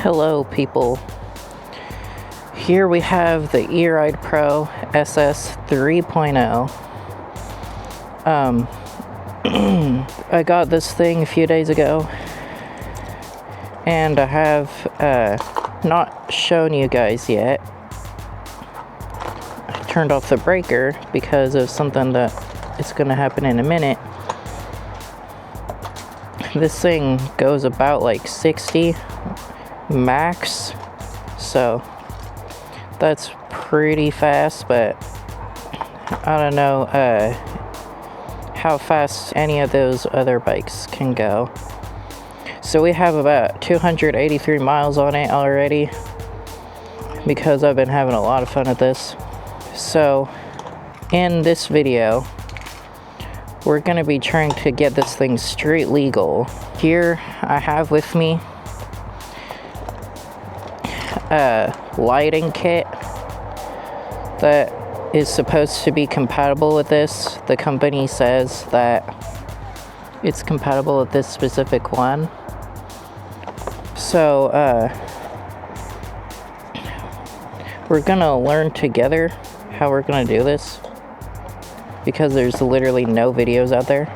Hello people. Here we have the E-Ride Pro SS 3.0. I got this thing a few days ago, and I have not shown you guys yet. I turned off the breaker because of something that is going to happen in a minute. This thing goes about like 60 max, so that's pretty fast, but I don't know how fast any of those other bikes can go. So we have about 283 miles on it already because I've been having a lot of fun with this. So in this video we're going to be trying to get this thing street legal. Here I have with me a lighting kit that is supposed to be compatible with this. The company says that it's compatible with this specific one. So we're gonna learn together how we're gonna do this, because there's literally no videos out there.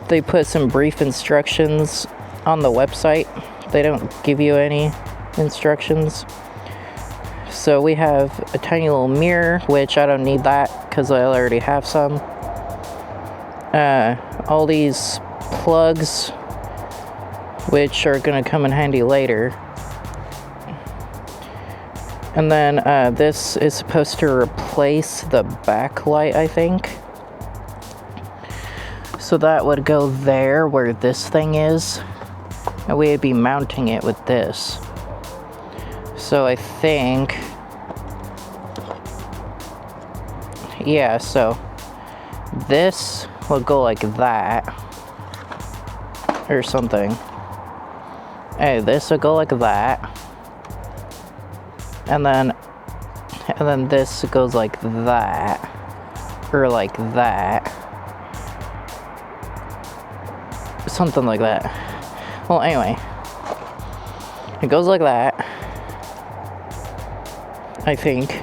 They put some brief instructions on the website. They don't give you any instructions. So we have a tiny little mirror, which I don't need that because I already have some. All these plugs, which are going to come in handy later. And then this is supposed to replace the backlight, I think. So that would go there where this thing is, and we'd be mounting it with this. So I think, yeah, so this would go like that or something. Hey, this would go like that. And then this goes like that, or like that, something like that. Well, anyway, it goes like that, I think.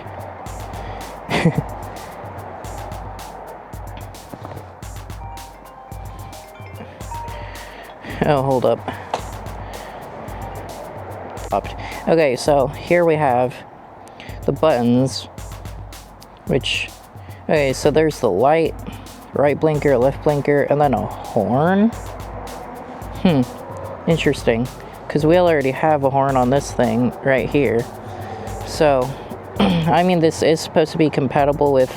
Oh, hold up. Okay, so here we have the buttons, which, okay, so there's the light, right blinker, left blinker, and then a horn. Interesting, because we already have a horn on this thing right here. So, I mean, this is supposed to be compatible with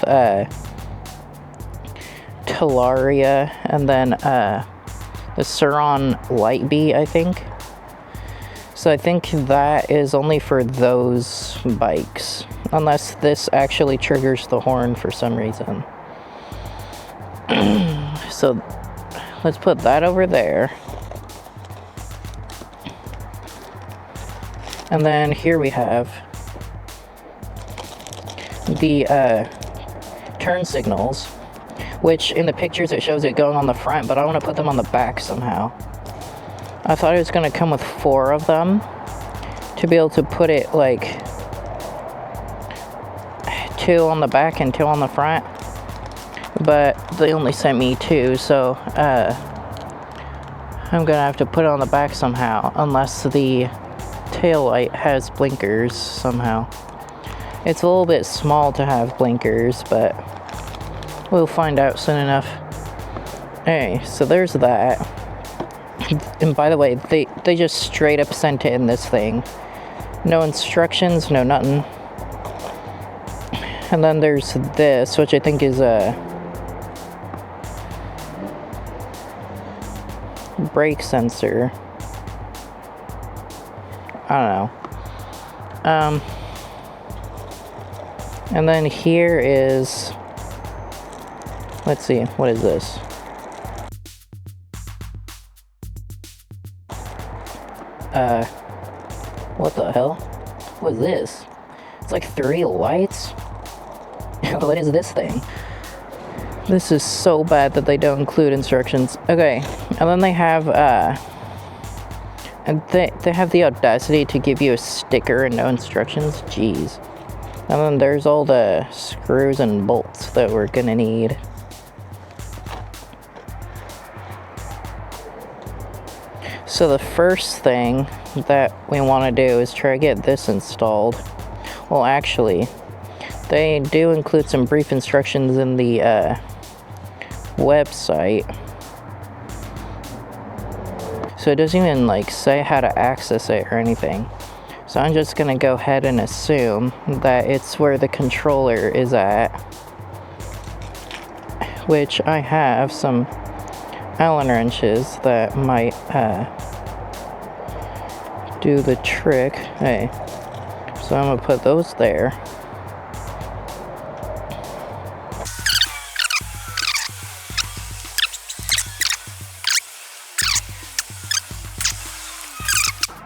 Talaria, and then the Suron Light Bee, I think. So I think that is only for those bikes, unless this actually triggers the horn for some reason. So let's put that over there. And then here we have the turn signals, which in the pictures it shows it going on the front, but I want to put them on the back somehow. I thought it was going to come with 4 of them to be able to put it like 2 on the back and 2 on the front, but they only sent me 2, so I'm gonna have to put it on the back somehow, unless the tail light has blinkers somehow. It's a little bit small to have blinkers, but we'll find out soon enough. Okay, so there's that. And by the way, they just straight up sent it in this thing. No instructions, no nothing. And then there's this, which I think is a brake sensor. I don't know. And then here is, let's see, what is this? What the hell? What is this? It's like 3 lights? What is this thing? This is so bad that they don't include instructions. Okay, and then they have And they have the audacity to give you a sticker and no instructions. Jeez. And then there's all the screws and bolts that we're gonna need. So the first thing that we want to do is try to get this installed. Well, actually, they do include some brief instructions in the website. So it doesn't even like say how to access it or anything. So I'm just gonna go ahead and assume that it's where the controller is at, which I have some Allen wrenches that might do the trick. Hey, so I'm gonna put those there.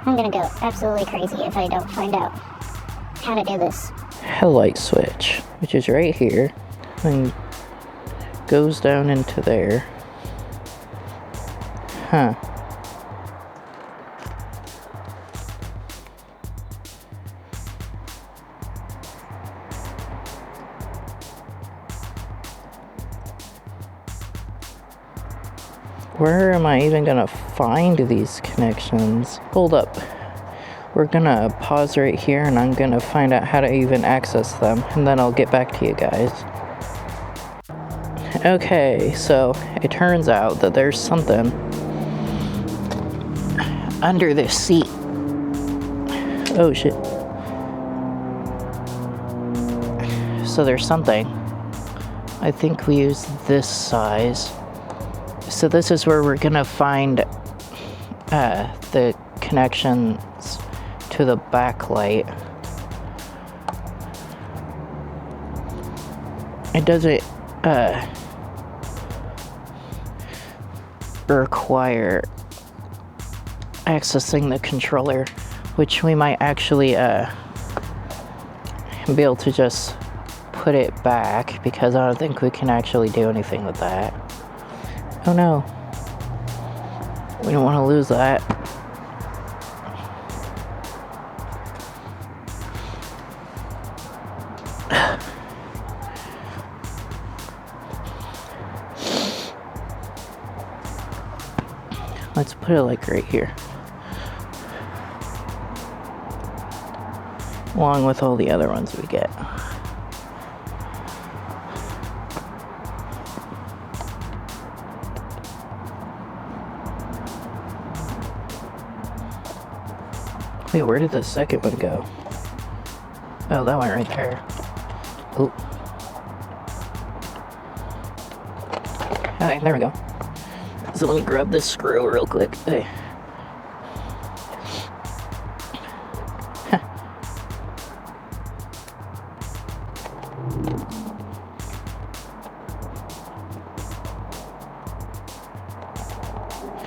I'm gonna go absolutely crazy if I don't find out how to do this. Headlight switch, which is right here, and goes down into there. Huh. Where am I even gonna find these connections? Hold up. We're gonna pause right here and I'm gonna find out how to even access them, and then I'll get back to you guys. Okay, so it turns out that there's something under this seat. Oh shit. So there's something. I think we use this size. So this is where we're gonna find the connections to the backlight. It doesn't require accessing the controller, which we might actually be able to just put it back, because I don't think we can actually do anything with that. Oh no. We don't want to lose that. Let's put it like right here. Along with all the other ones we get. Wait, where did the second one go? Oh, that went right there. Oh. Alright, there we go. So let me grab this screw real quick. Hey.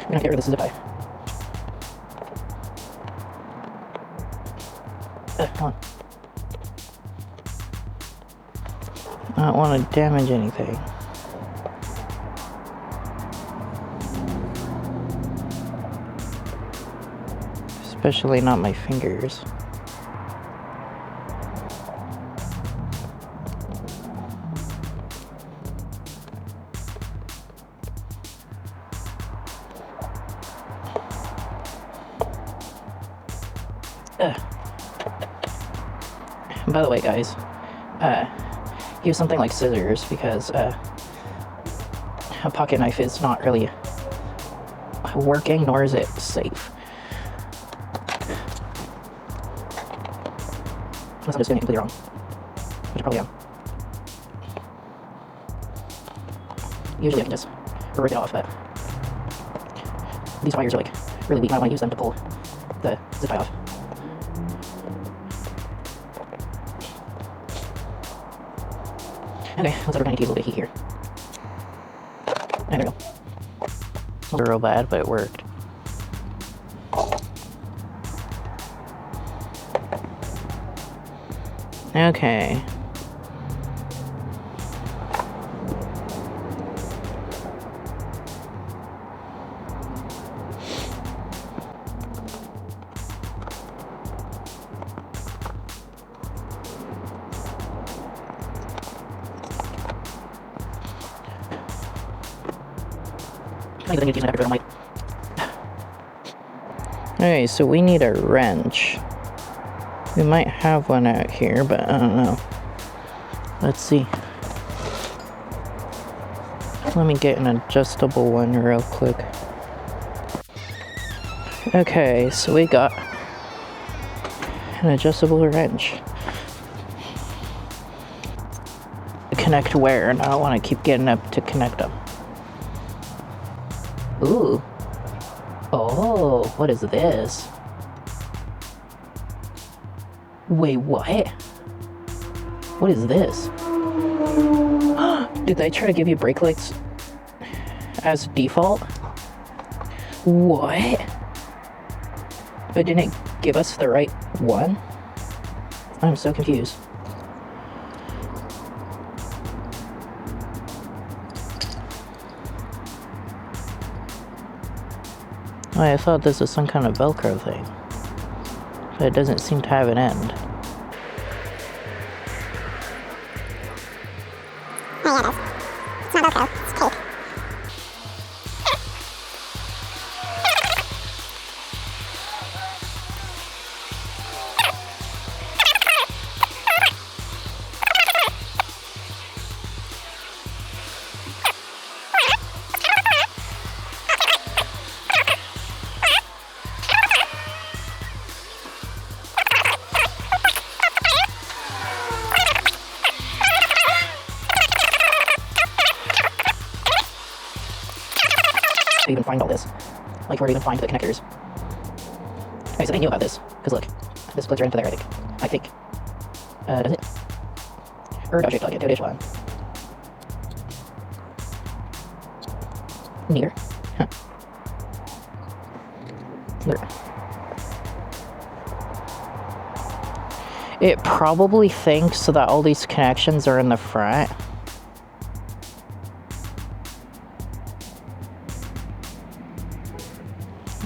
I'm gonna get rid of this zip tie. Come on. I don't want to damage anything. Especially not my fingers. By the way, guys, use something like scissors, because a pocket knife is not really working, nor is it safe. Unless I'm just doing it completely wrong, which I probably am. Usually I can just rip it off, but these wires are like really weak, and I want to use them to pull the zip tie off. Okay, looks like we're going to use a little bit of heat here. There we go. It was real bad, but it worked. Okay. I need to use my dynamite. Okay, so we need a wrench. We might have one out here, but I don't know. Let's see. Let me get an adjustable one real quick. Okay, so we got an adjustable wrench. Connect where? And I don't want to keep getting up to connect them. Ooh. Oh, what is this? Wait, what? What is this? Did they try to give you brake lights as default? What? But didn't it give us the right one? I'm so confused. I thought this was some kind of Velcro thing, but it doesn't seem to have an end. Oh yeah, it is. It's not Velcro, it's tape. To even find all this. Like, where to even find the connectors. Okay, so they knew about this. Because look, this plugs right into there, I think. Does it? Or does it plug into this one? Neither. Huh. There. It probably thinks that all these connections are in the front.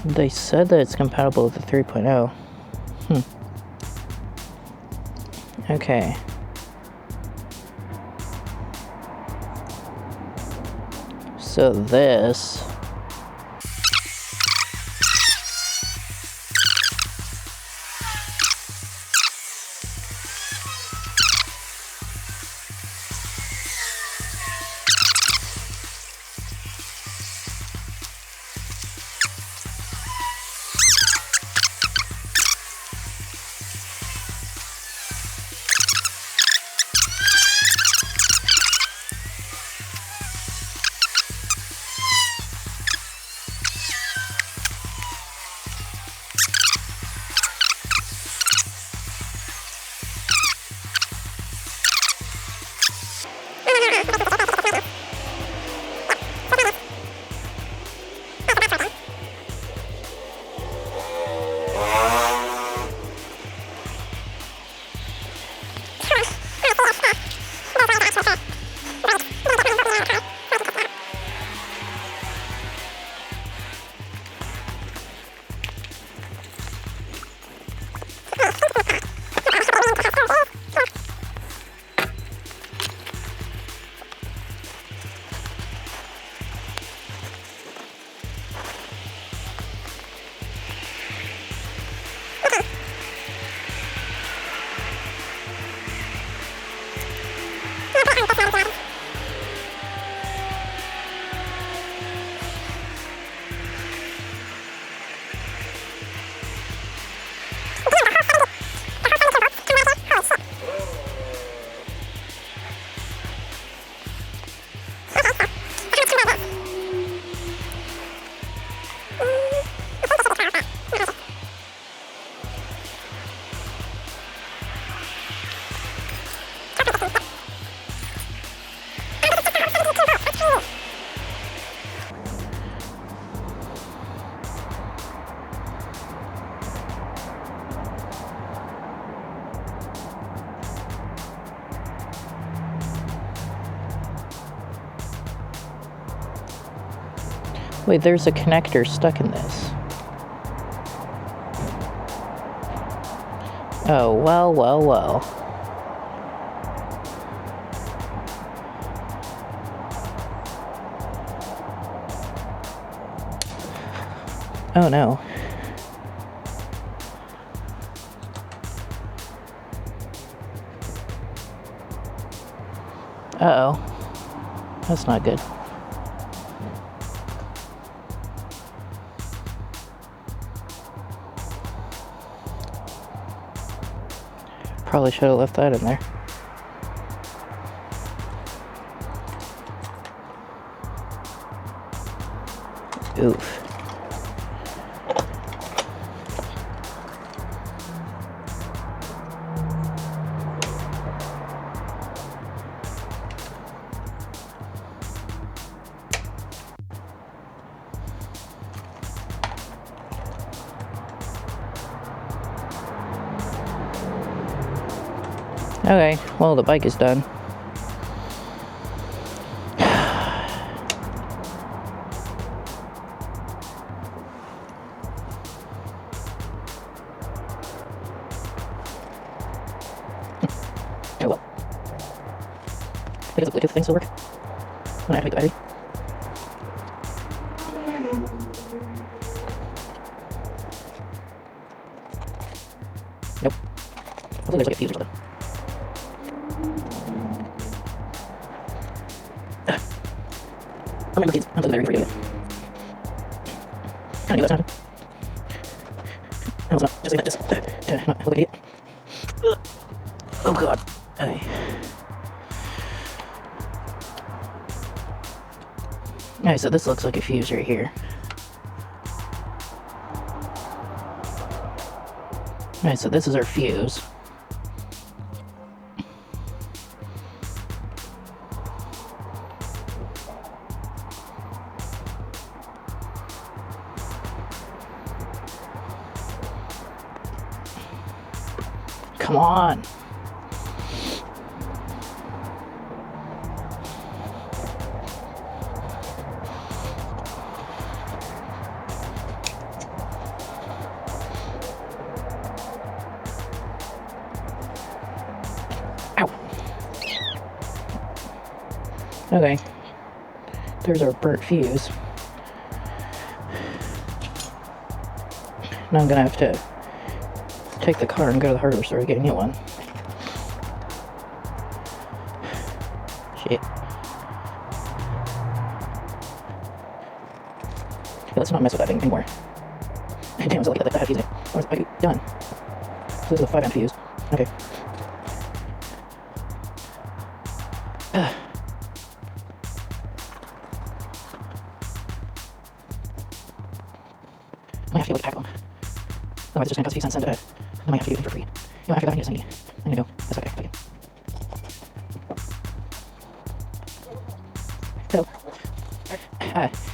They said that it's compatible with the 3.0. Okay. So this... Wait, there's a connector stuck in this. Oh, well, well, well. Oh no. Uh-oh. That's not good. Probably should have left that in there. Oof. Okay, well, the bike is done. Oh well. Does the Bluetooth thing still work? When I activate the battery? Nope. Hopefully there's like a fuse or something. Remember kids, unplug the battery before you do it. Kinda knew that sounded. I was not just saying that just to not look like an idiot. Oh god. Okay. Alright, so this looks like a fuse right here. Alright, so this is our fuse. Come on. Ow. Okay. There's our burnt fuse. Now I'm gonna have to take the car and go to the hardware store to get a new one. Shit. Yeah, let's not mess with that thing anymore. Damn, I was lucky that I had fuse in it. What was I done? So this is a 5 amp fuse. Okay. I might have to go pack them. Otherwise, it's just gonna cost a few cents, and I might have to do it for free. You know, after that, I need to I'm gonna go. That's okay. Okay. So,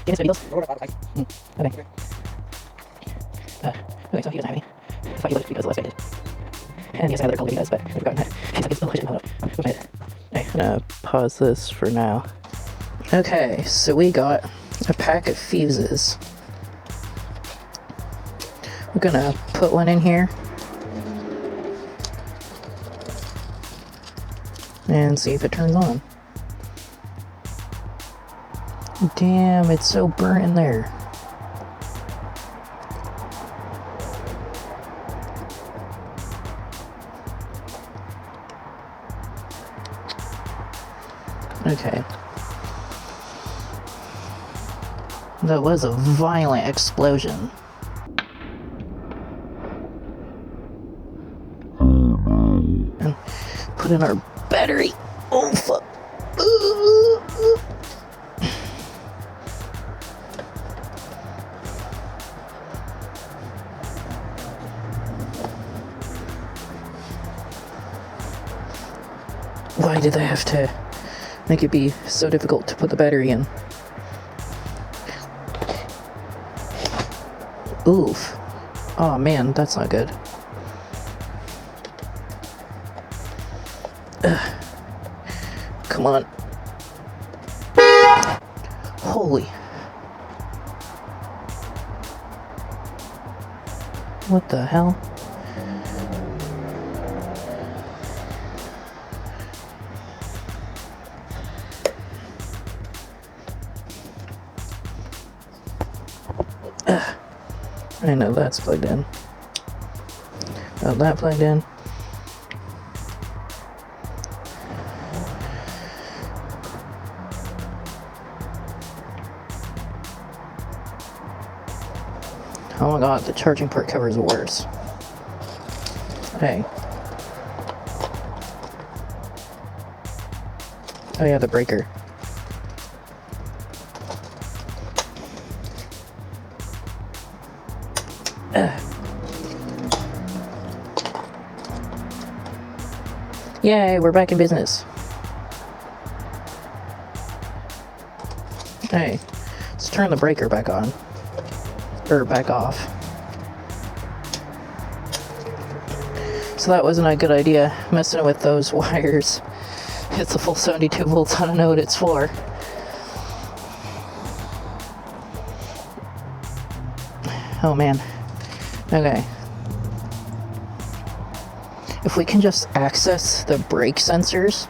Dennis videos. Okay. Okay, so he doesn't have any. I thought he would because the last guy did. And he has another color he does, but I've forgotten that. He's like, it's delicious. Hold up. Okay, I'm gonna pause this for now. Okay, so we got a pack of fuses. We're gonna put one in here and see if it turns on. Damn, it's so burnt in there. Okay. That was a violent explosion. And put in our battery. Oh fuck. Why did they have to make it be so difficult to put the battery in? Oof. Oh man, that's not good. Come on. Holy. What the hell? I know that's plugged in. Got that plugged in. Oh my god, the charging port cover is worse. Hey. Oh yeah, the breaker. Yay, we're back in business. Hey, let's turn the breaker back on. Or back off. So that wasn't a good idea, messing with those wires. It's a full 72 volts, I don't know what it's for. Oh man. Okay. If we can just access the brake sensors,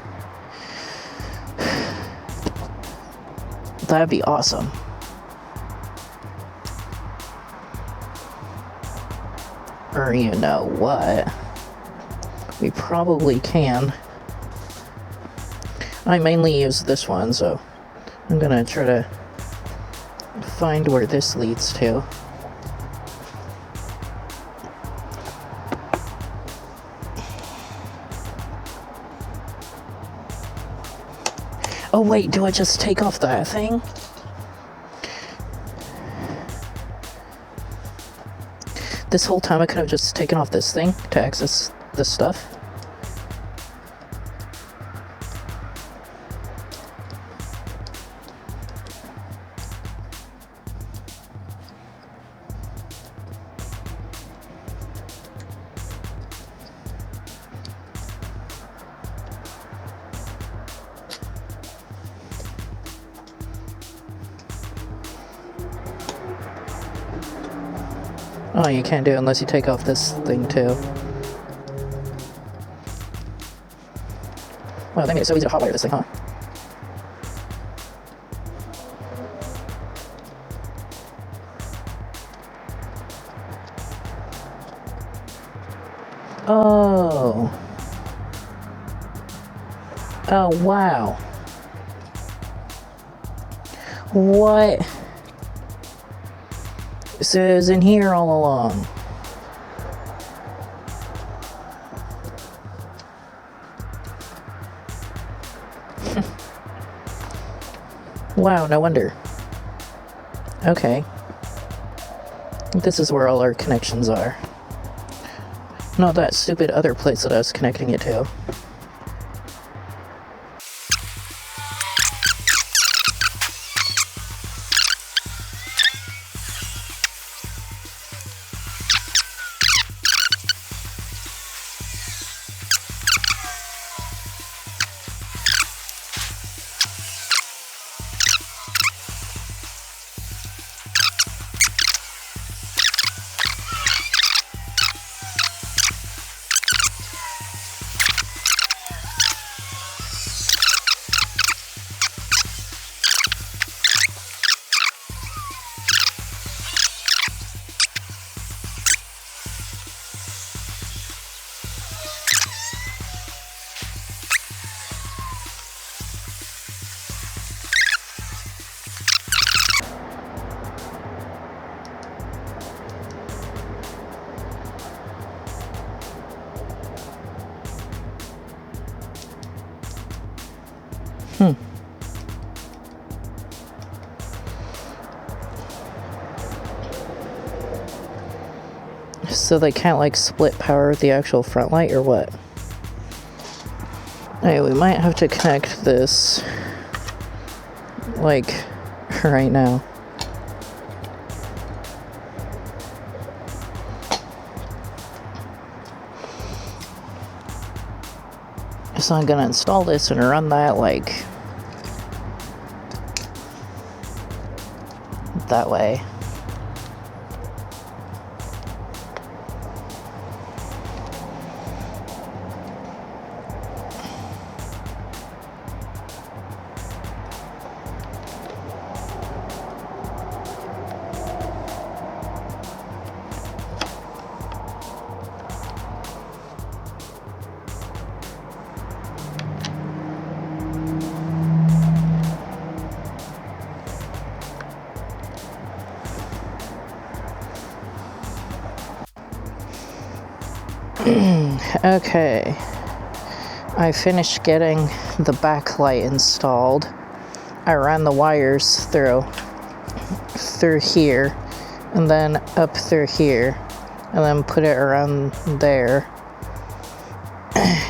that'd be awesome. Or you know what? We probably can. I mainly use this one, so I'm gonna try to find where this leads to. Oh wait, do I just take off that thing? This whole time I could have just taken off this thing to access this stuff. Oh, you can't do it unless you take off this thing too. Wow, they made it so easy to hotwire this thing, huh? Oh. Oh, wow. What? So it was in here all along. Wow, no wonder. Okay. This is where all our connections are. Not that stupid other place that I was connecting it to. So they can't like split power with the actual front light or what? Hey, we might have to connect this like right now. So I'm gonna install this and run that like that way. Okay. I finished getting the backlight installed. I ran the wires through here, and then up through here, and then put it around there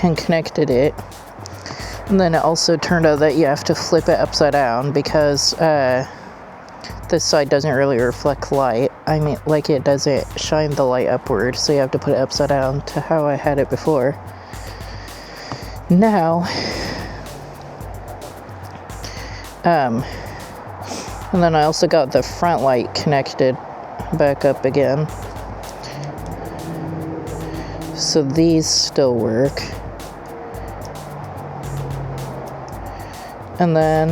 and connected it. And then it also turned out that you have to flip it upside down because this side doesn't really reflect light. I mean, like, it doesn't shine the light upward, so you have to put it upside down to how I had it before. Now, and then I also got the front light connected back up again. So these still work. And then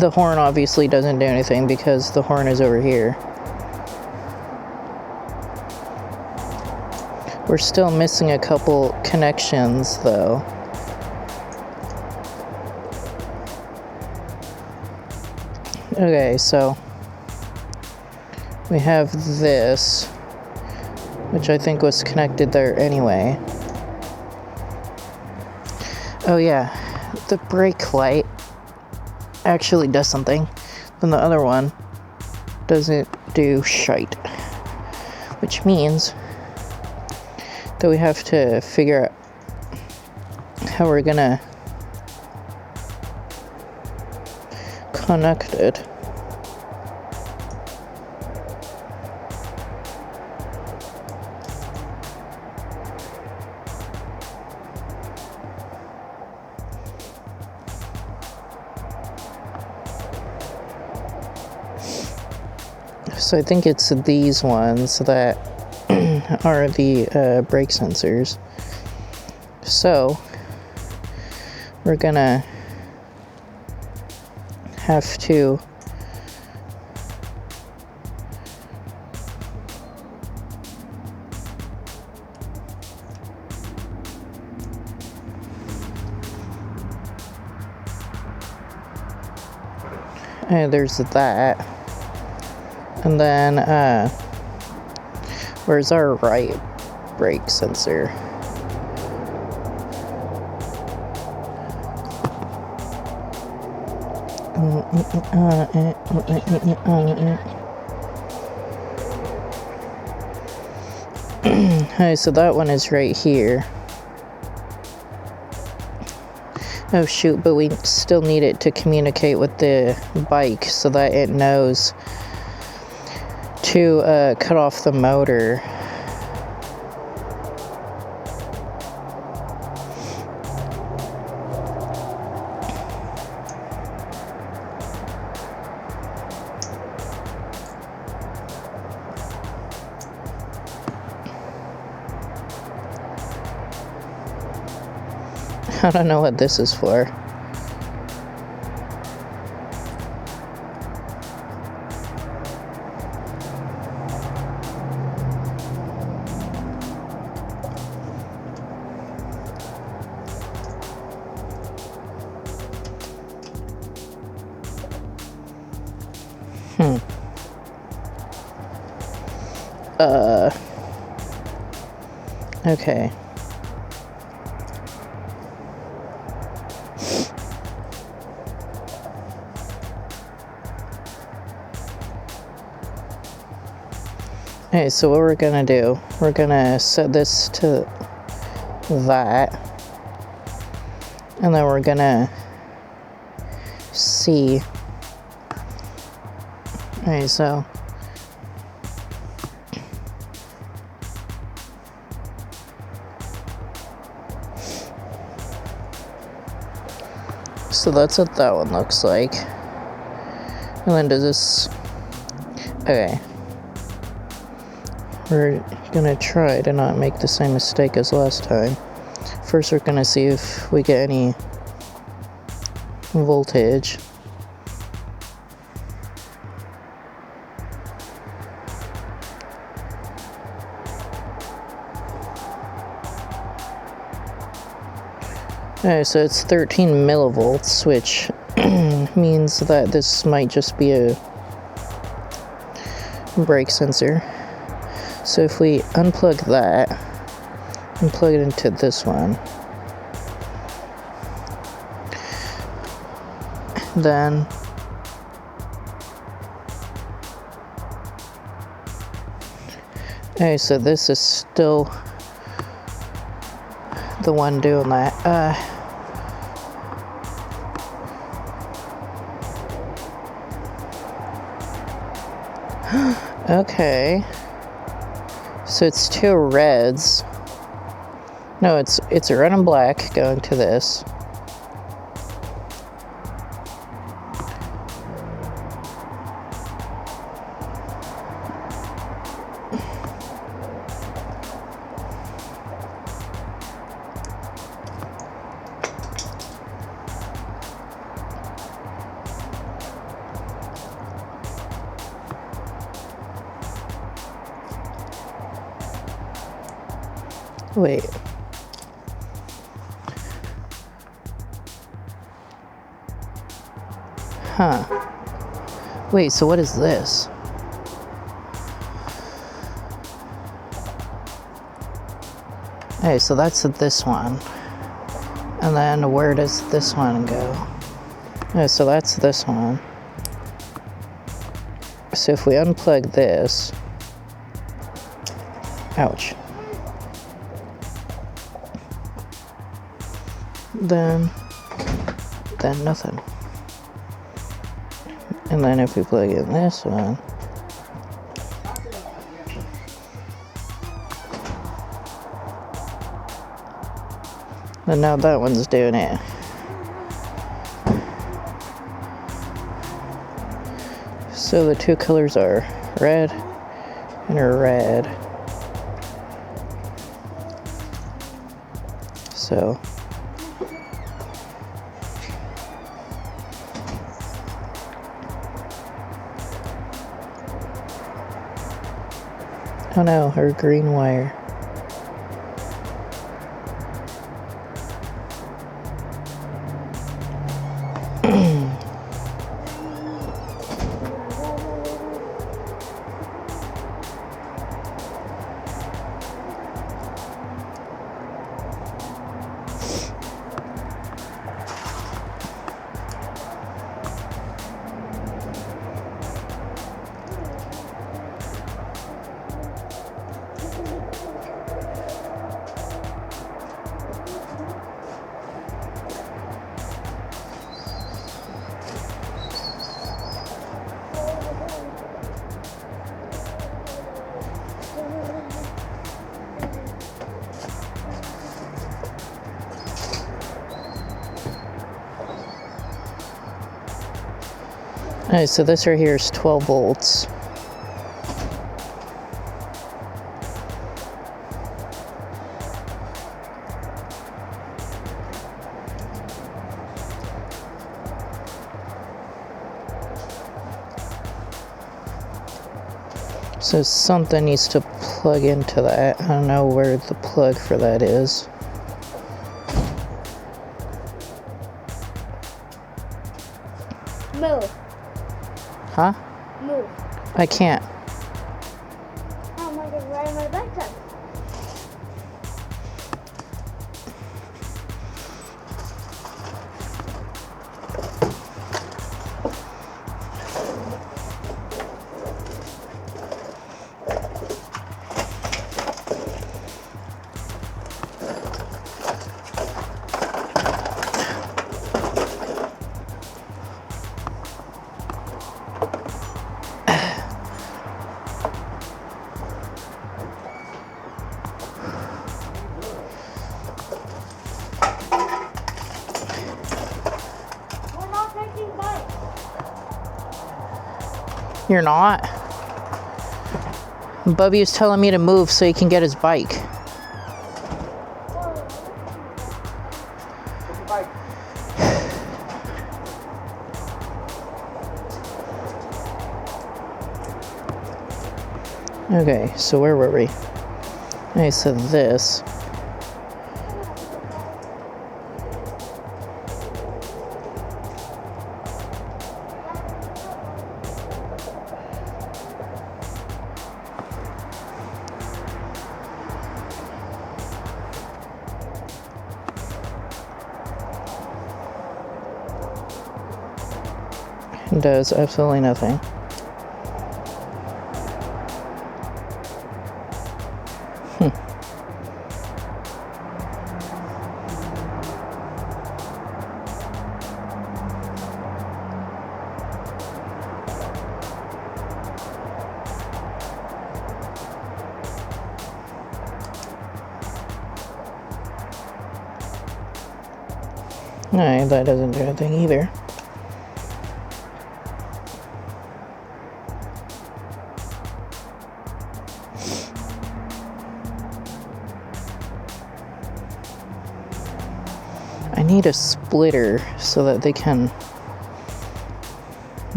the horn obviously doesn't do anything because the horn is over here. We're still missing a couple connections though. Okay, so we have this, which I think was connected there anyway. Oh yeah, the brake light actually does something, then the other one doesn't do shite. Which means that we have to figure out how we're gonna connect it. So I think it's these ones that are the brake sensors. So we're gonna have to there's that. And then, where's our right brake sensor? Okay, so that one is right here. Oh shoot, but we still need it to communicate with the bike so that it knows to cut off the motor. I don't know what this is for. Okay. Okay, so what we're gonna do, we're gonna set this to that, and then we're gonna see. Okay, so that's what that one looks like. And then does this, okay. We're gonna try to not make the same mistake as last time. First, we're gonna see if we get any voltage. Okay, so it's 13 millivolts, which means that this might just be a brake sensor. So if we unplug that, and plug it into this one. Then okay, so this is still the one doing that. Okay. So it's two reds. No, it's a red and black going to this. Wait. Huh. Wait, so what is this? Hey, so that's this one. And then where does this one go? Okay, so that's this one. So if we unplug this... Ouch. Then nothing. And then if we plug in this one, then now that one's doing it. So the two colors are red and red. So oh no, her green wire. Alright, so this right here is 12 volts. So something needs to plug into that. I don't know where the plug for that is. Move. Huh? Move. I can't. Oh my god, where are my backpack? You're not? Bubby was telling me to move so he can get his bike. Okay, so where were we? Okay, so this. does absolutely nothing. Alright, that doesn't do anything either. I need a splitter so that they can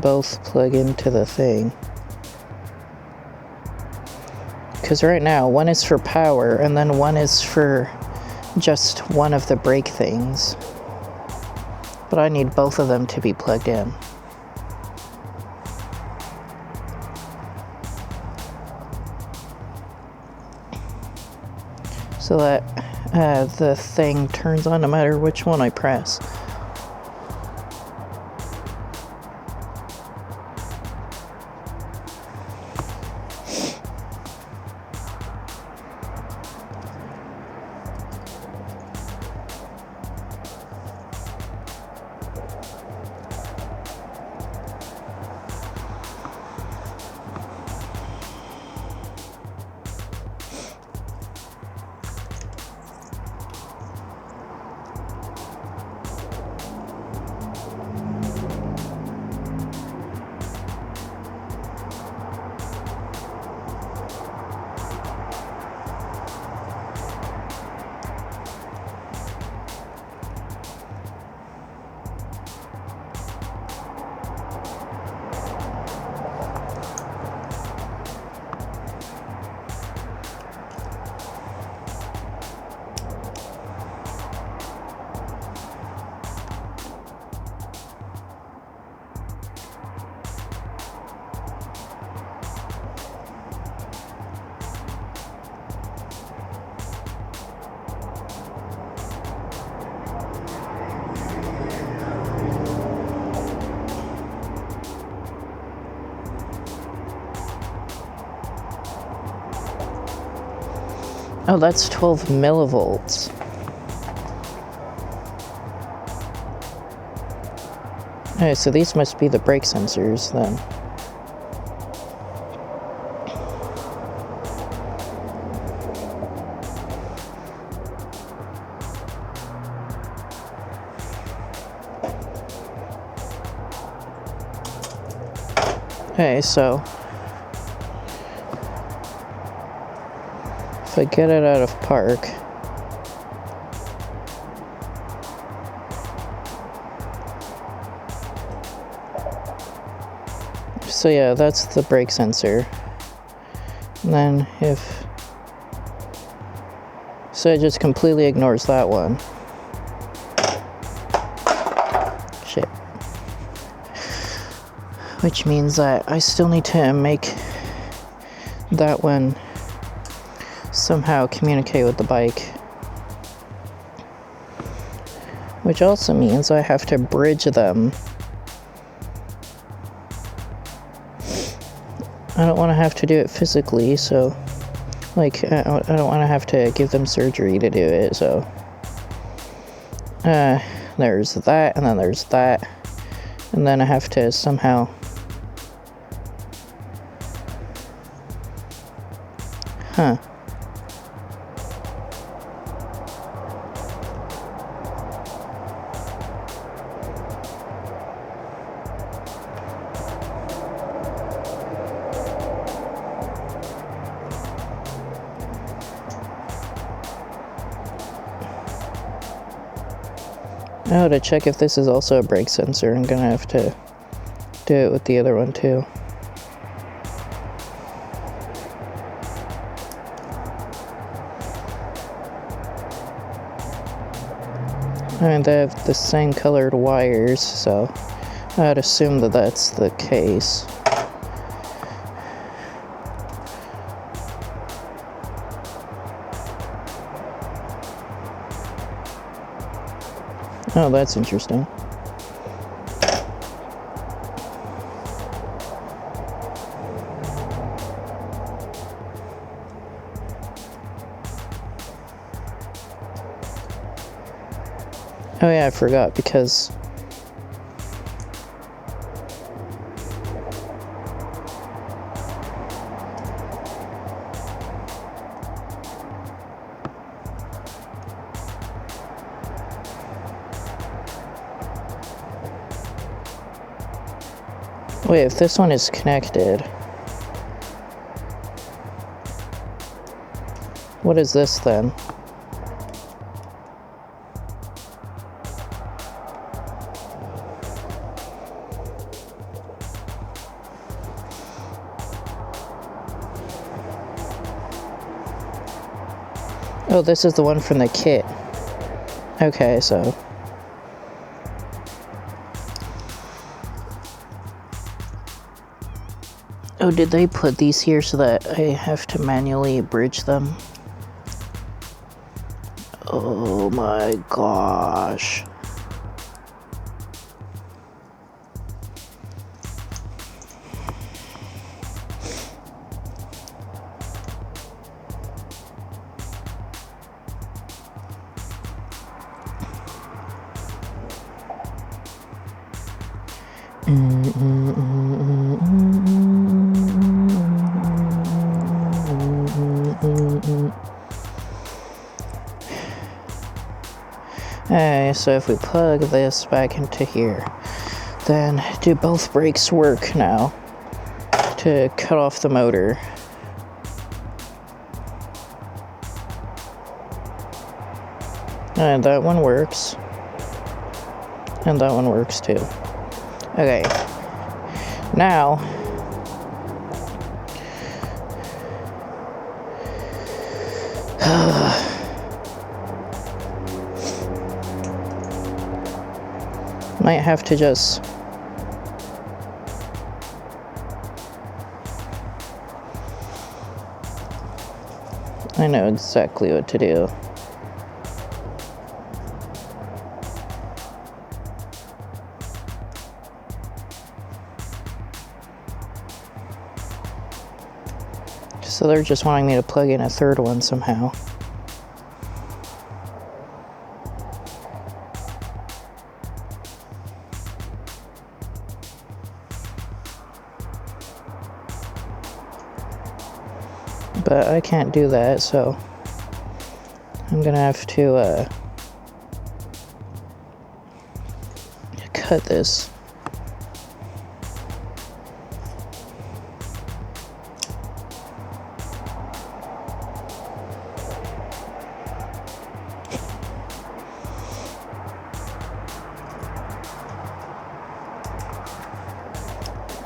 both plug into the thing. Because right now, one is for power, and then one is for just one of the brake things. But I need both of them to be plugged in. So that the thing turns on no matter which one I press. Oh, that's 12 millivolts. Okay, so these must be the brake sensors then. Okay, so if I get it out of park, so yeah, that's the brake sensor. And then so it just completely ignores that one. Shit. Which means that I still need to make that one somehow communicate with the bike. Which also means I have to bridge them. I don't want to have to do it physically, so like I don't want to have to give them surgery to do it, so there's that, and then there's that, and then I have to somehow Now to check if this is also a brake sensor, I'm gonna have to do it with the other one too. And they have the same colored wires, so I'd assume that that's the case. Oh, that's interesting. Oh yeah, I forgot because wait, if this one is connected, what is this then? Oh, this is the one from the kit. Okay, so. Oh, did they put these here so that I have to manually bridge them? Oh my gosh. Okay, so if we plug this back into here, then do both brakes work now to cut off the motor? And that one works. And that one works too. Okay. Now, might have to just I know exactly what to do. So they're just wanting me to plug in a third one somehow. But I can't do that, so I'm gonna have to cut this.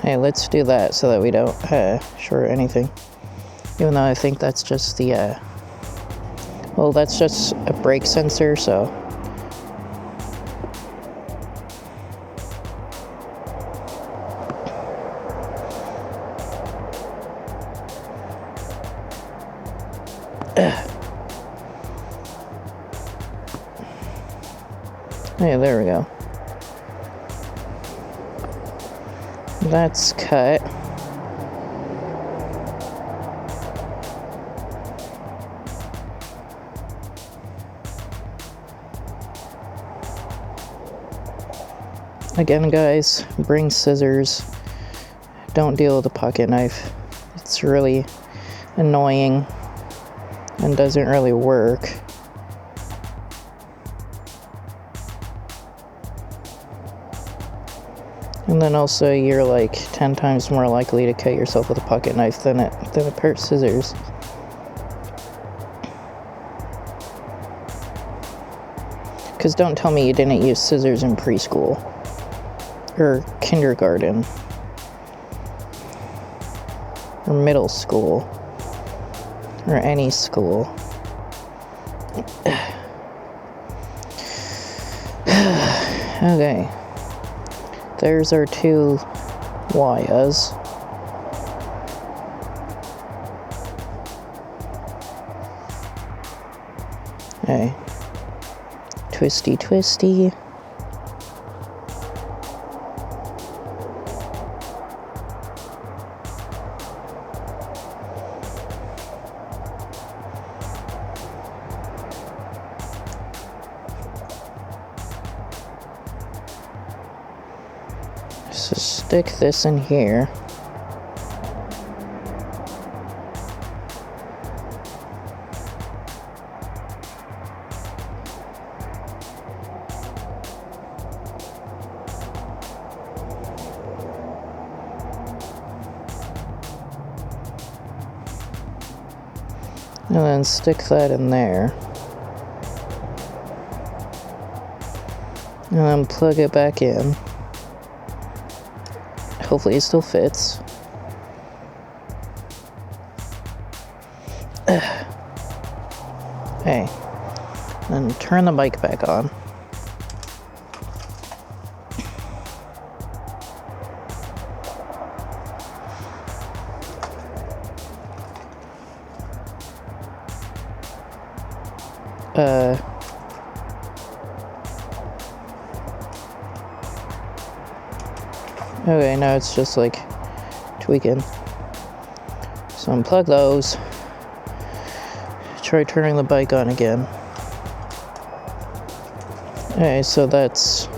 Hey, let's do that so that we don't short anything. Even though I think that's just the, well, that's just a brake sensor, so. Hey, there we go. That's cut. Again, guys, bring scissors. Don't deal with a pocket knife. It's really annoying and doesn't really work. And then also you're like 10 times more likely to cut yourself with a pocket knife than a pair of scissors. Because don't tell me you didn't use scissors in preschool or kindergarten or middle school or any school. Okay. There's our two wires. Okay. Twisty, twisty. So stick this in here. And then stick that in there. And then plug it back in. Hopefully it still fits. Hey. Then turn the bike back on. Okay, now it's just like tweaking. So unplug those. Try turning the bike on again. Okay, so this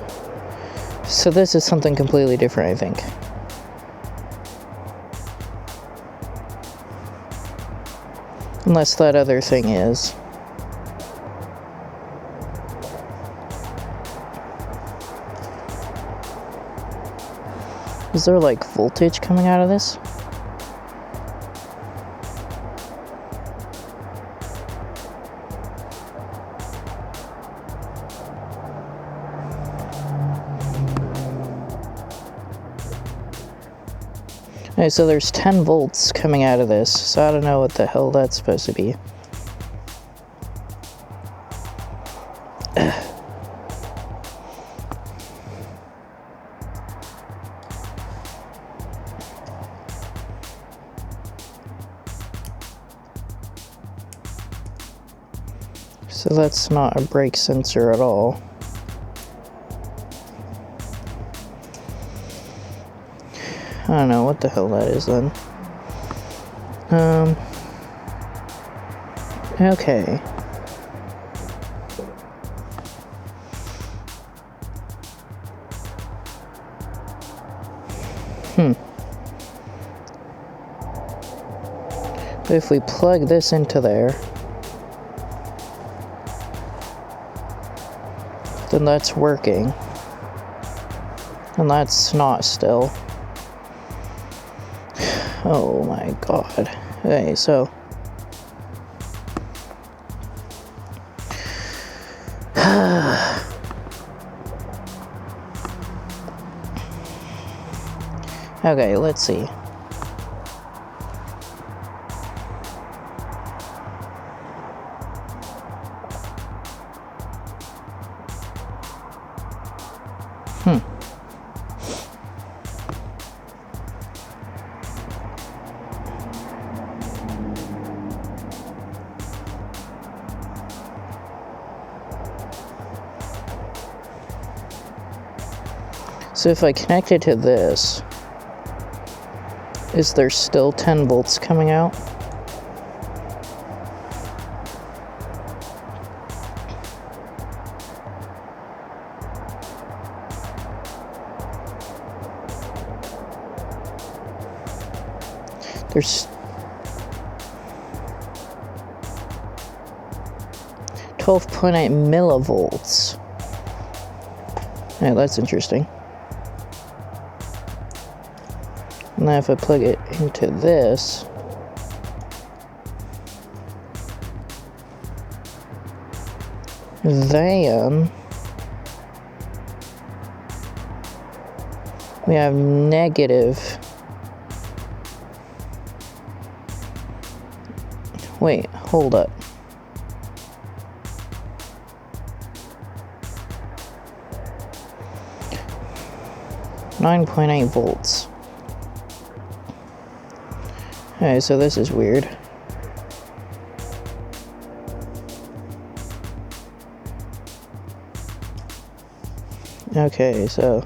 is something completely different, I think. Unless that other thing is. Is there like voltage coming out of this? Okay, so there's 10 volts coming out of this, so I don't know what the hell that's supposed to be. So that's not a brake sensor at all. I don't know what the hell that is then. Okay. But if we plug this into there, then that's working. And that's not still. Oh my god. Okay, so okay, let's see. So if I connect it to this, is there still 10 volts coming out? There's 12.8 millivolts. Yeah, that's interesting. Now if I plug it into this, then we have negative. Wait, hold up. .8 volts. Okay, so this is weird. Okay, so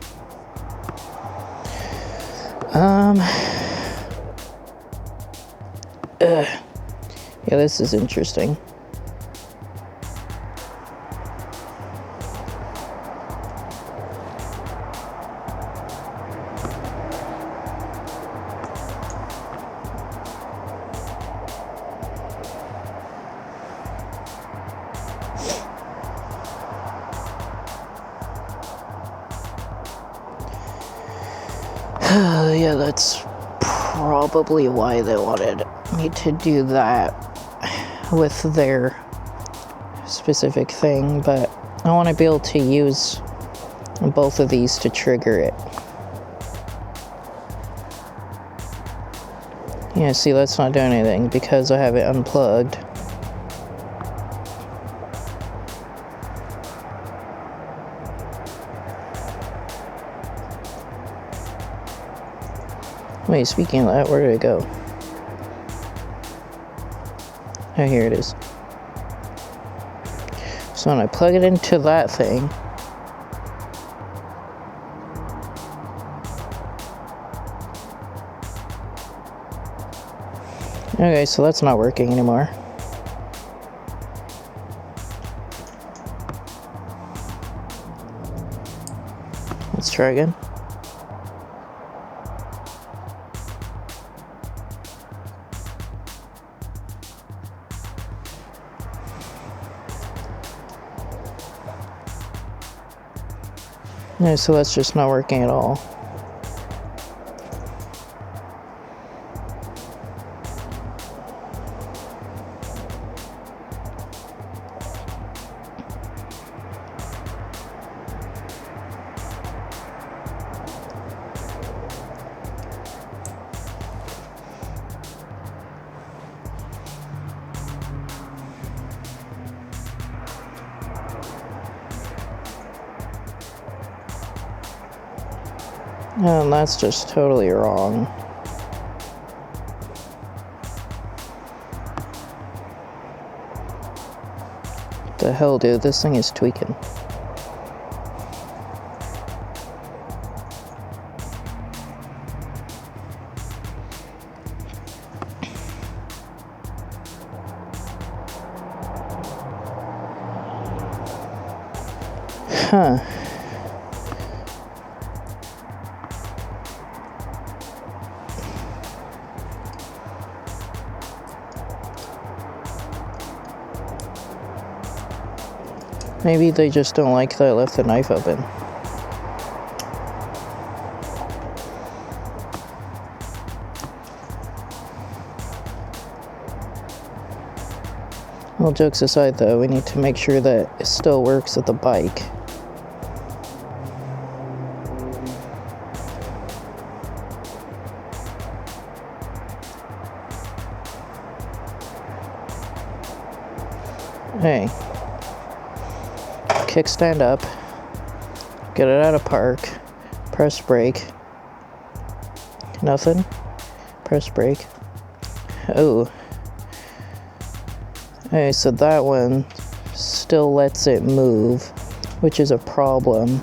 yeah, this is interesting. Yeah, that's probably why they wanted me to do that with their specific thing, but I want to be able to use both of these to trigger it. Yeah, see, that's not doing anything because I have it unplugged. Wait, speaking of that, where did it go? Oh, here it is. So when I plug it into that thing, okay, so that's not working anymore. Let's try again. No, so that's just not working at all. And that's just totally wrong. What the hell, dude? This thing is tweaking. Huh. Maybe they just don't like that I left the knife open. Well, jokes aside though, we need to make sure that it still works with the bike. Hey. Kickstand up, get it out of park, press brake, nothing, press brake. Oh, okay, so that one still lets it move, which is a problem.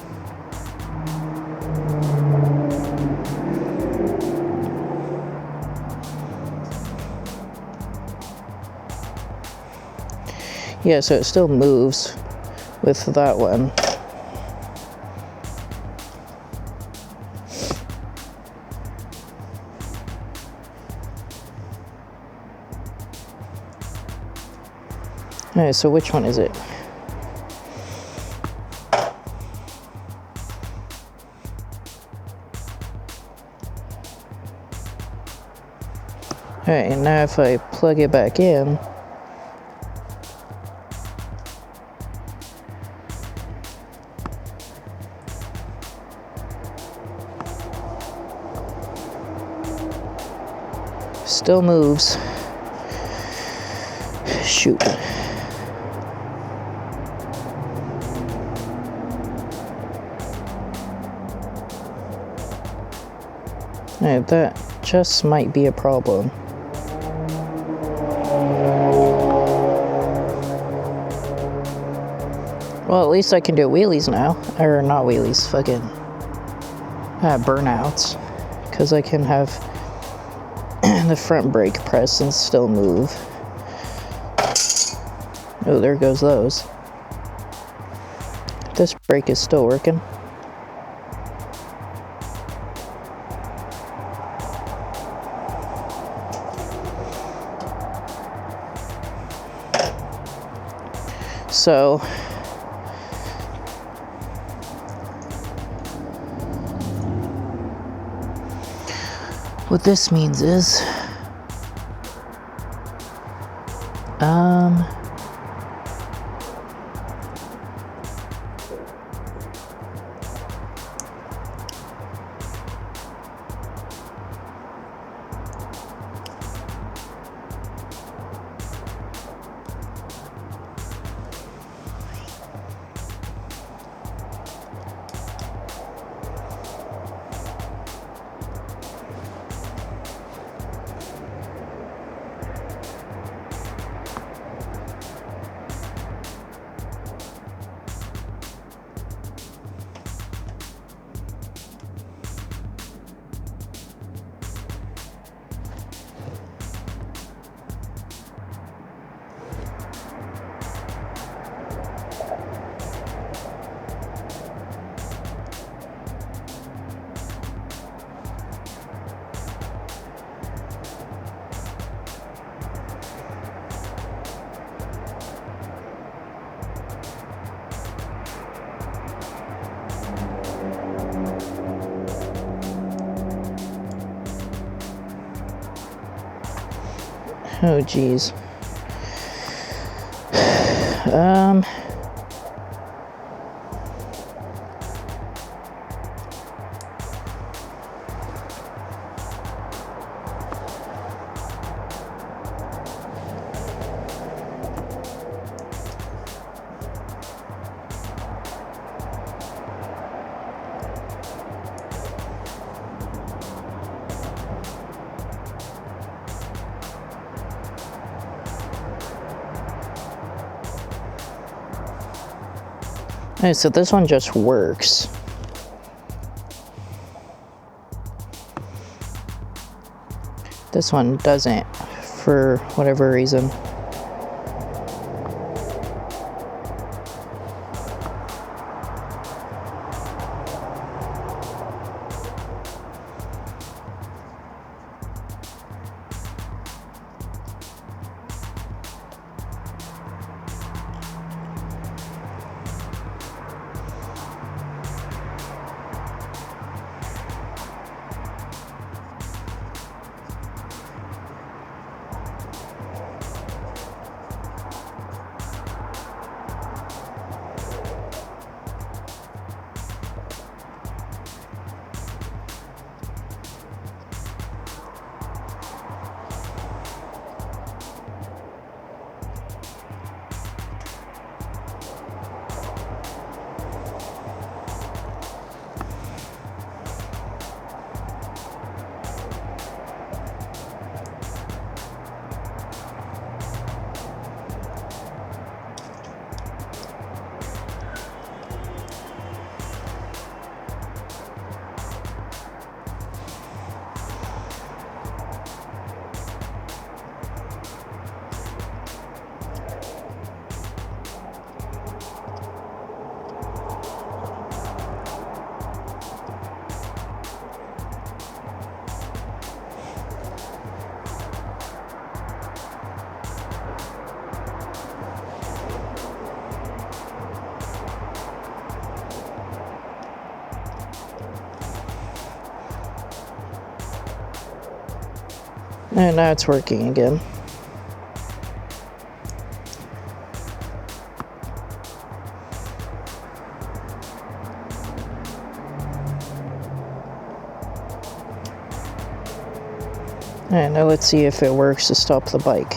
Yeah, so it still moves with that one. Alright, so which one is it? Alright, now if I plug it back in, still moves. Shoot. Alright, that just might be a problem. Well, at least I can do wheelies now. Or not wheelies, fucking burnouts. Because I can have the front brake press and still move. Oh, there goes those. This brake is still working. So what this means is, oh geez. Alright, so this one just works. This one doesn't, for whatever reason. And now it's working again. Alright, now let's see if it works to stop the bike.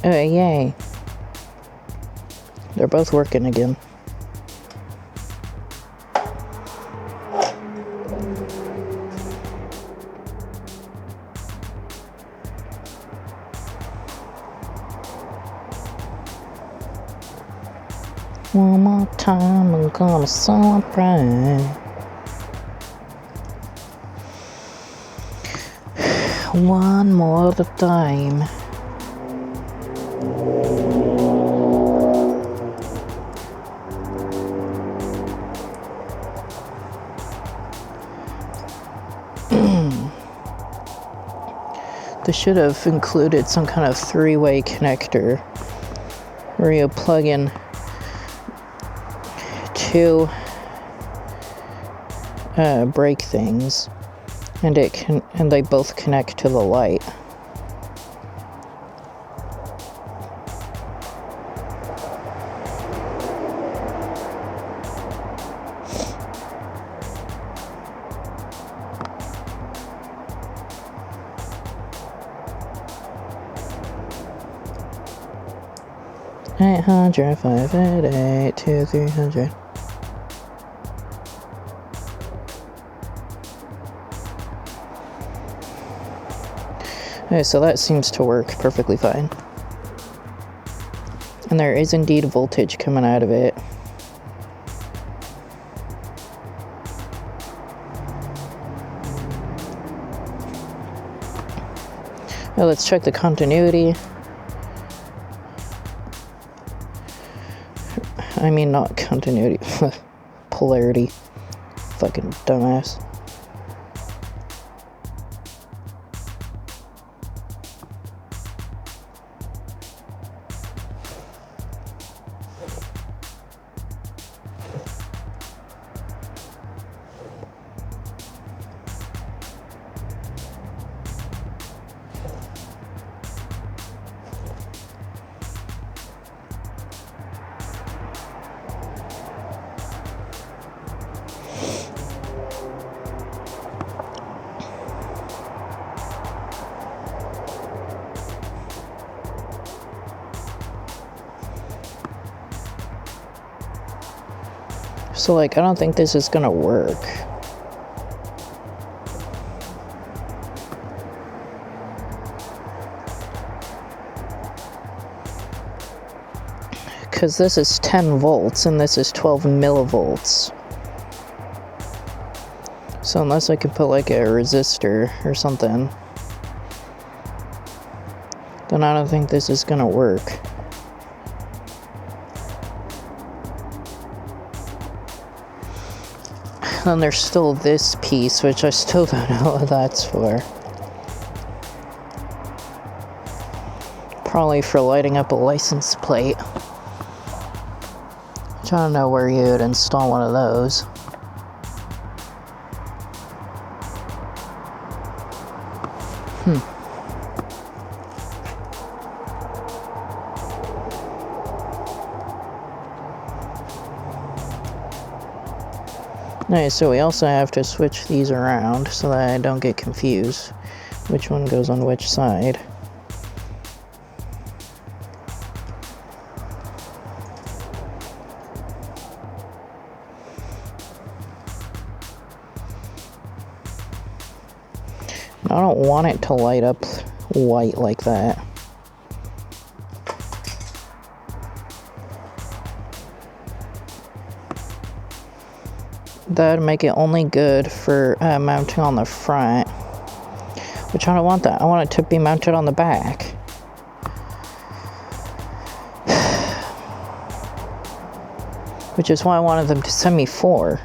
Oh, yay. They're both working again. One more time, I'm gonna celebrate. One more time. This should have included some kind of three-way connector where you plug in two brake things, and they both connect to the light. Eight hundred 588 2300. Okay, so that seems to work perfectly fine. And there is indeed voltage coming out of it. Now let's check the continuity. I mean, not continuity, polarity. Fucking dumbass. So, like, I don't think this is gonna work. Because this is 10 volts and this is 12 millivolts. So unless I can put like a resistor or something, then I don't think this is gonna work. Then there's still this piece, which I still don't know what that's for. Probably for lighting up a license plate. Which I don't know where you would install one of those. Alright, so we also have to switch these around so that I don't get confused which one goes on which side. I don't want it to light up white like that. That would make it only good for mounting on the front, which I don't want that. I want it to be mounted on the back. Which is why I wanted them to send me 4.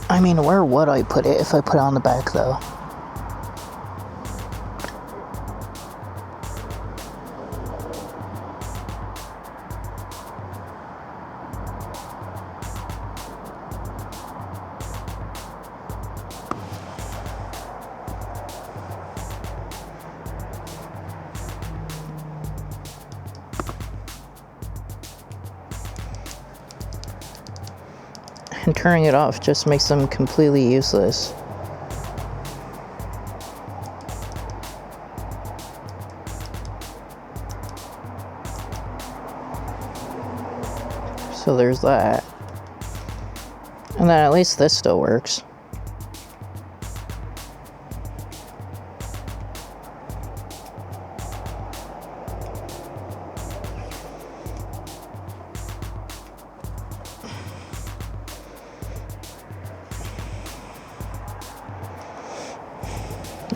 I mean, where would I put it if I put it on the back, though? And turning it off just makes them completely useless. So there's that. And then at least this still works.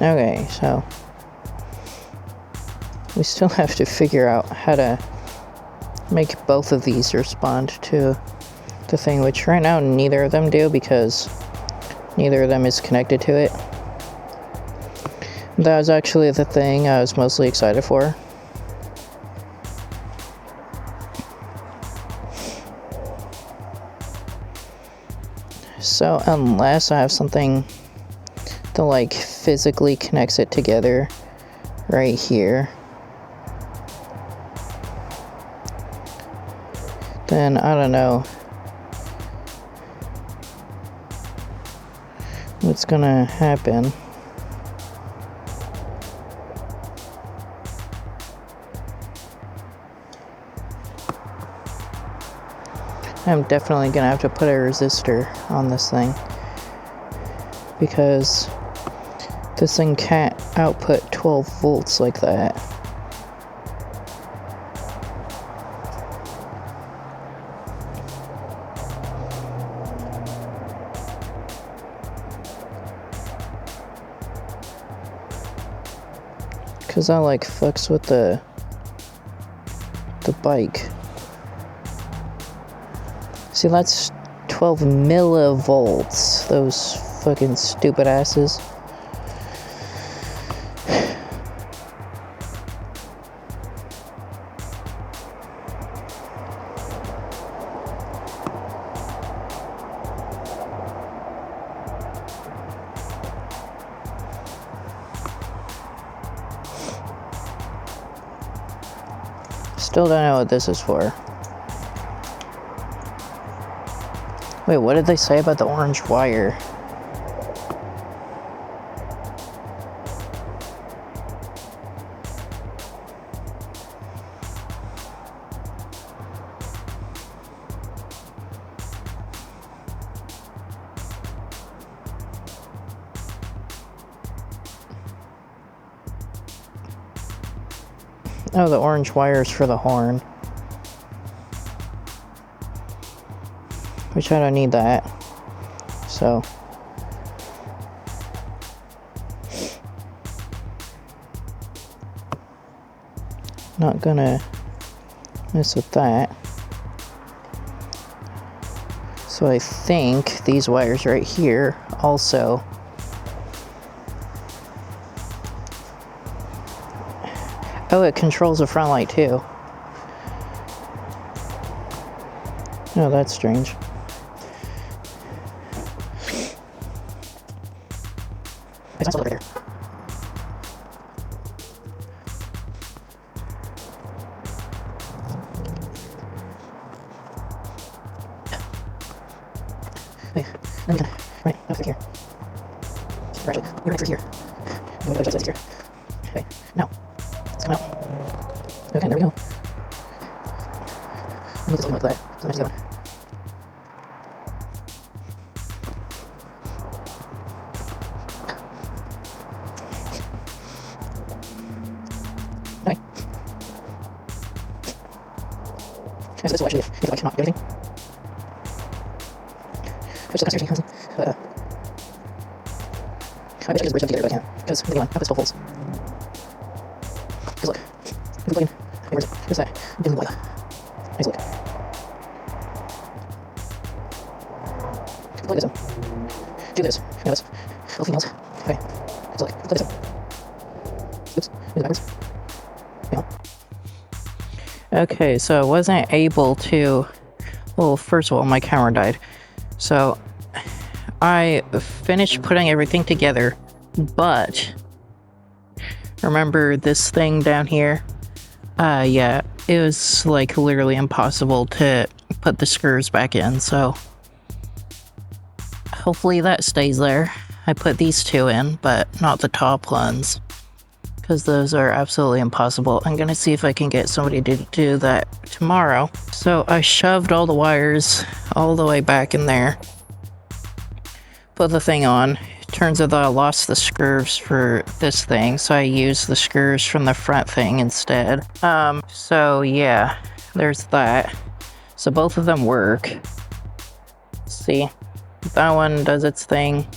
Okay, so we still have to figure out how to make both of these respond to the thing, which right now neither of them do because neither of them is connected to it. That was actually the thing I was mostly excited for. So unless I have something that like physically connects it together right here, then I don't know what's gonna happen. I'm definitely gonna have to put a resistor on this thing because this thing can't output 12 volts like that. Cause that like fucks with the bike. See, that's 12 millivolts. Those fucking stupid asses. Still don't know what this is for. Wait, what did they say about the orange wire? Oh, the orange wire is for the horn. Which I don't need that. So. Not gonna mess with that. So I think these wires right here also. Oh, it controls the front light too. Oh, that's strange. It's also over there. Wait, let me right over here. Actually, you're right through here. I'm gonna adjust this here. Okay, now. Let's come out. Okay, there we go. Let me just look like that. So I'm just going. Okay. So this will actually, if I cannot do anything. Which is actually, I bet you can bridge them together, but I can't. Because the one outputs 12 volts. Because look, if we plug in, where's it? Where's that? Blue wire. Nice look. If we plug this in, do this. Now this. Little females. Okay. So look, plug this in. Oops, move it backwards. Yeah. Okay, so I wasn't able to. Well, first of all, my camera died. So I finished putting everything together, but remember this thing down here? Yeah, it was like literally impossible to put the screws back in, so hopefully that stays there. I put these two in, but not the top ones, because those are absolutely impossible. I'm gonna see if I can get somebody to do that tomorrow. So I shoved all the wires all the way back in there, put the thing on. It turns out that I lost the screws for this thing, so I used the screws from the front thing instead. So yeah, there's that. So both of them work. Let's see, that one does its thing.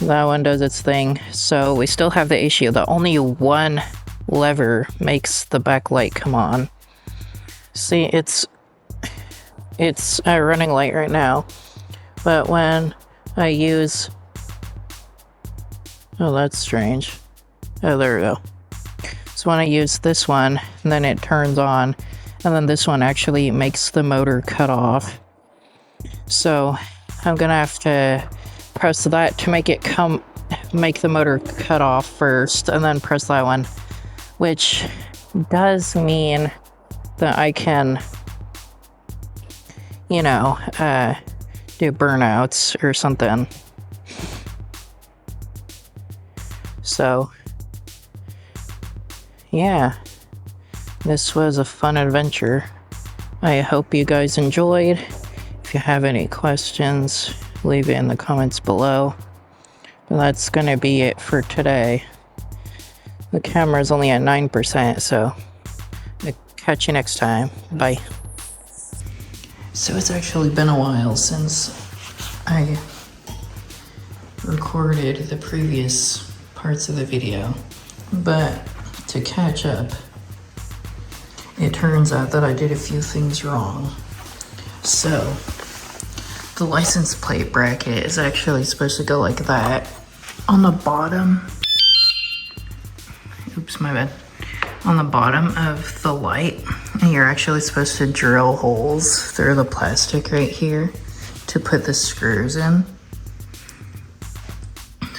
That one does its thing. So we still have the issue that only one lever makes the backlight come on. See, it's running light right now, but when I use, oh, that's strange. Oh, there we go. So when I use this one, then it turns on, and then this one actually makes the motor cut off. So I'm gonna have to press that to make the motor cut off first, and then press that one, which does mean that I can, you know, do burnouts or something. So, yeah, this was a fun adventure. I hope you guys enjoyed. If you have any questions, leave it in the comments below. But that's gonna be it for today. The camera's only at 9%, so I'll catch you next time. Bye. So it's actually been a while since I recorded the previous parts of the video, but to catch up, it turns out that I did a few things wrong. So the license plate bracket is actually supposed to go like that on the bottom. Oops, my bad. On the bottom of the light, and you're actually supposed to drill holes through the plastic right here to put the screws in.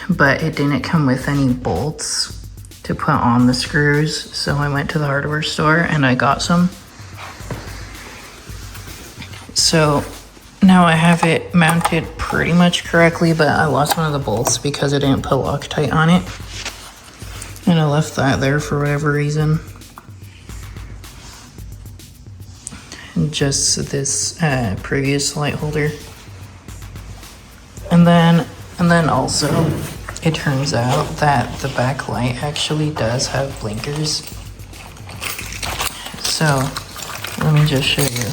But it didn't come with any bolts to put on the screws, so I went to the hardware store and I got some. So now I have it mounted pretty much correctly, but I lost one of the bolts because I didn't put Loctite on it. And I left that there for whatever reason. And just this previous light holder. And then also, it turns out that the back light actually does have blinkers. So, let me just show you.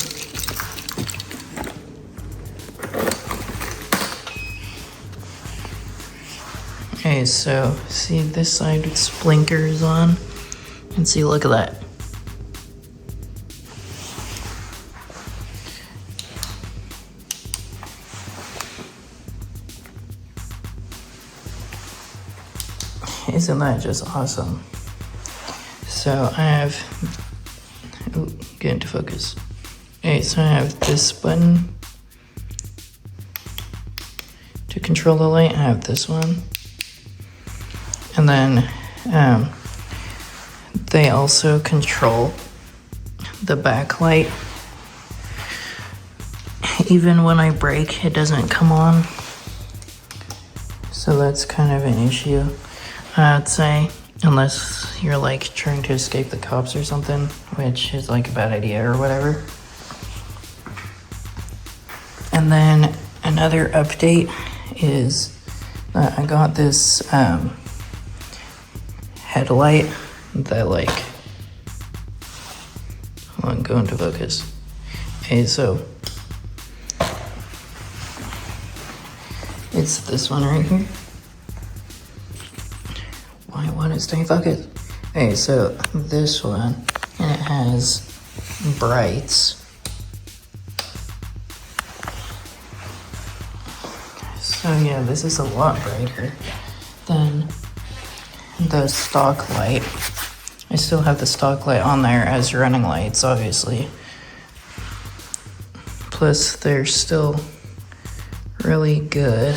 Okay, so see this side with blinkers on? And see, look at that. Isn't that just awesome? So I have, get into focus. Okay, so I have this button to control the light. I have this one. And then they also control the backlight. Even when I brake, it doesn't come on. So that's kind of an issue, I'd say, unless you're like trying to escape the cops or something, which is like a bad idea or whatever. And then another update is that I got this headlight that like, hold on, go into focus. Okay, so it's this one right here. Why won't it stay in focus? Okay, so this one, and it has brights. So yeah, this is a lot brighter than the stock light. I still have the stock light on there as running lights, obviously. Plus, they're still really good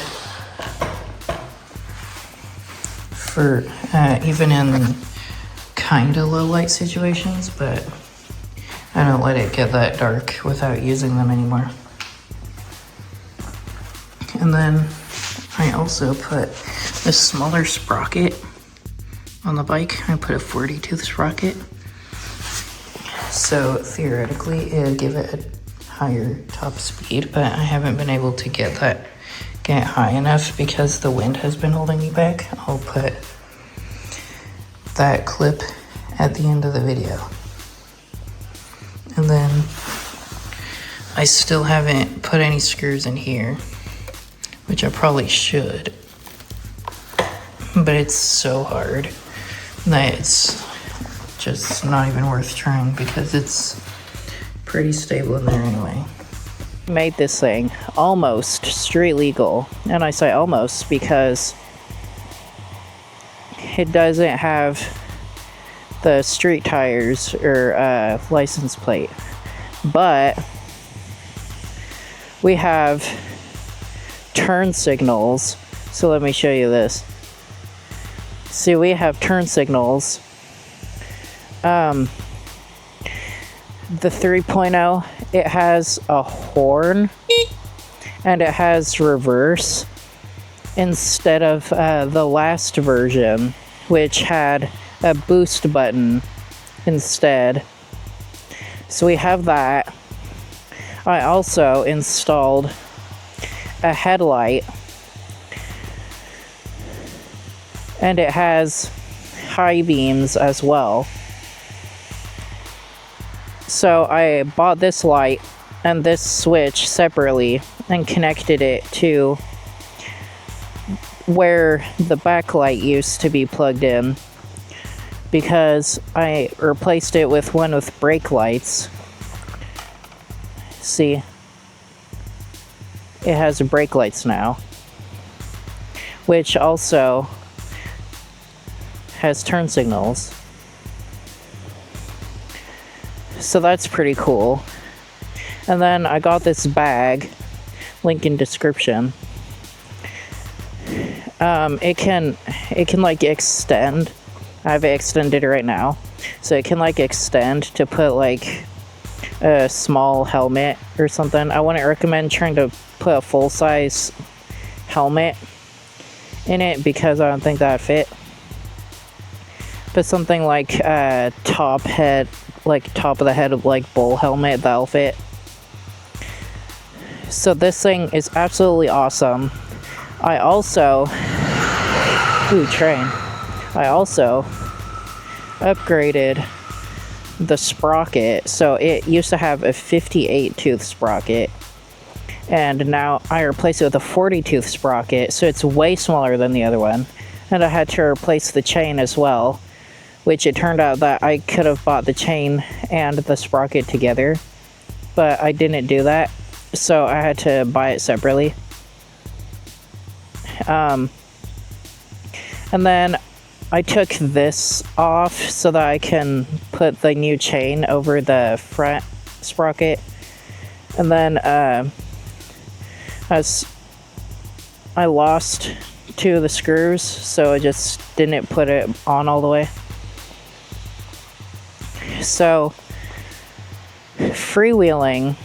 for even in kind of low light situations, but I don't let it get that dark without using them anymore. And then I also put a smaller sprocket on the bike. I put a 40 tooth sprocket. So theoretically it'll give it a higher top speed, but I haven't been able to get high enough because the wind has been holding me back. I'll put that clip at the end of the video. And then I still haven't put any screws in here, which I probably should. but it's so hard that it's just not even worth trying because it's pretty stable in there anyway. Made this thing almost street legal, and I say almost because it doesn't have the street tires or license plate, but we have turn signals. So let me show you this. See, we have turn signals. The 3.0, it has a horn and it has reverse instead of the last version, which had a boost button instead. So we have that. I also installed a headlight, and it has high beams as well. So I bought this light and this switch separately and connected it to where the backlight used to be plugged in, because I replaced it with one with brake lights. See, it has brake lights now, which also has turn signals. So that's pretty cool. And then I got this bag, link in description. It can like extend. I have it extended right now, so it can like extend to put like a small helmet or something. I wouldn't recommend trying to put a full-size helmet in it because I don't think that'd fit. But something like top of the head like bull helmet, that'll fit. So this thing is absolutely awesome. I also upgraded the sprocket. So it used to have a 58 tooth sprocket, and now I replaced it with a 40 tooth sprocket, so it's way smaller than the other one. And I had to replace the chain as well, which it turned out that I could have bought the chain and the sprocket together, but I didn't do that, so I had to buy it separately. And then I took this off so that I can put the new chain over the front sprocket. And then as I lost two of the screws, so I just didn't put it on all the way. So freewheeling,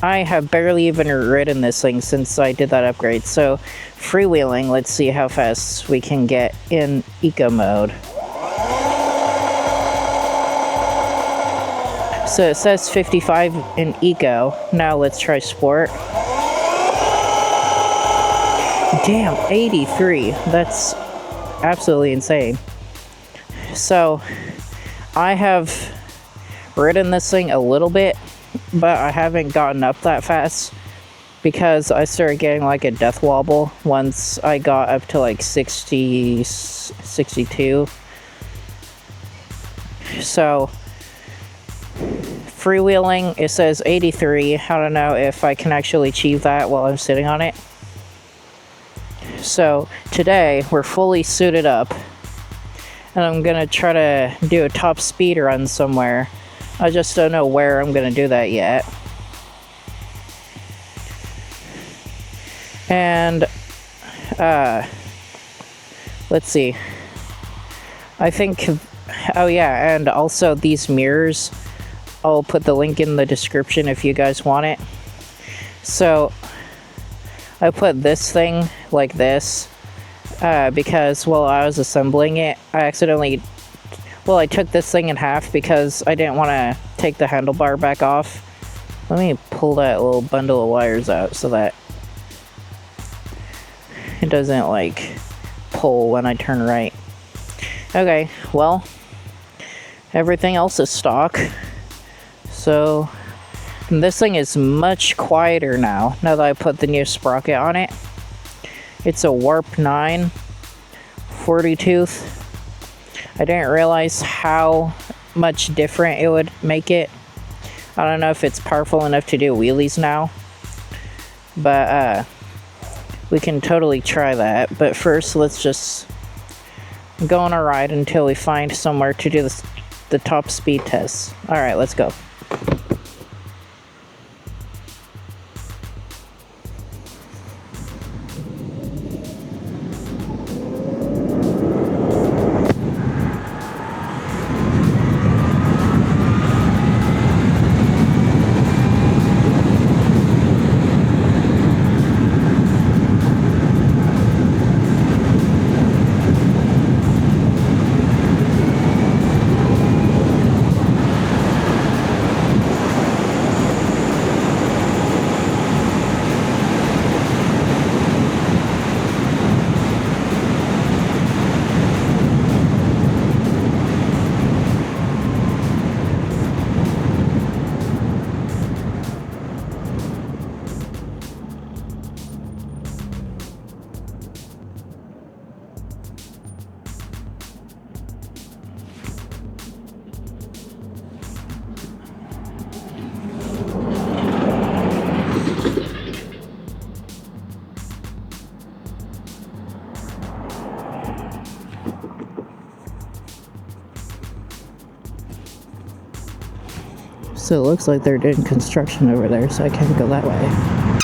I have barely even ridden this thing since I did that upgrade. So freewheeling, let's see how fast we can get in eco mode. So it says 55 in eco. Now let's try sport. Damn, 83. That's absolutely insane. So I have ridden this thing a little bit, but I haven't gotten up that fast because I started getting like a death wobble once I got up to like 60, 62. So freewheeling, it says 83. I don't know if I can actually achieve that while I'm sitting on it. So today we're fully suited up, and I'm gonna try to do a top speed run somewhere. I just don't know where I'm gonna do that yet. And let's see. I think, oh yeah, and also these mirrors, I'll put the link in the description if you guys want it. So I put this thing like this because while I was assembling it, I took this thing in half because I didn't want to take the handlebar back off. Let me pull that little bundle of wires out so that it doesn't like pull when I turn right. Okay, well, everything else is stock. So this thing is much quieter now that I put the new sprocket on it. It's a Warp 9, 40 tooth. I didn't realize how much different it would make it. I don't know if it's powerful enough to do wheelies now, but we can totally try that. But first, let's just go on a ride until we find somewhere to do the top speed test. All right, let's go. So it looks like they're doing construction over there, so I can't go that way.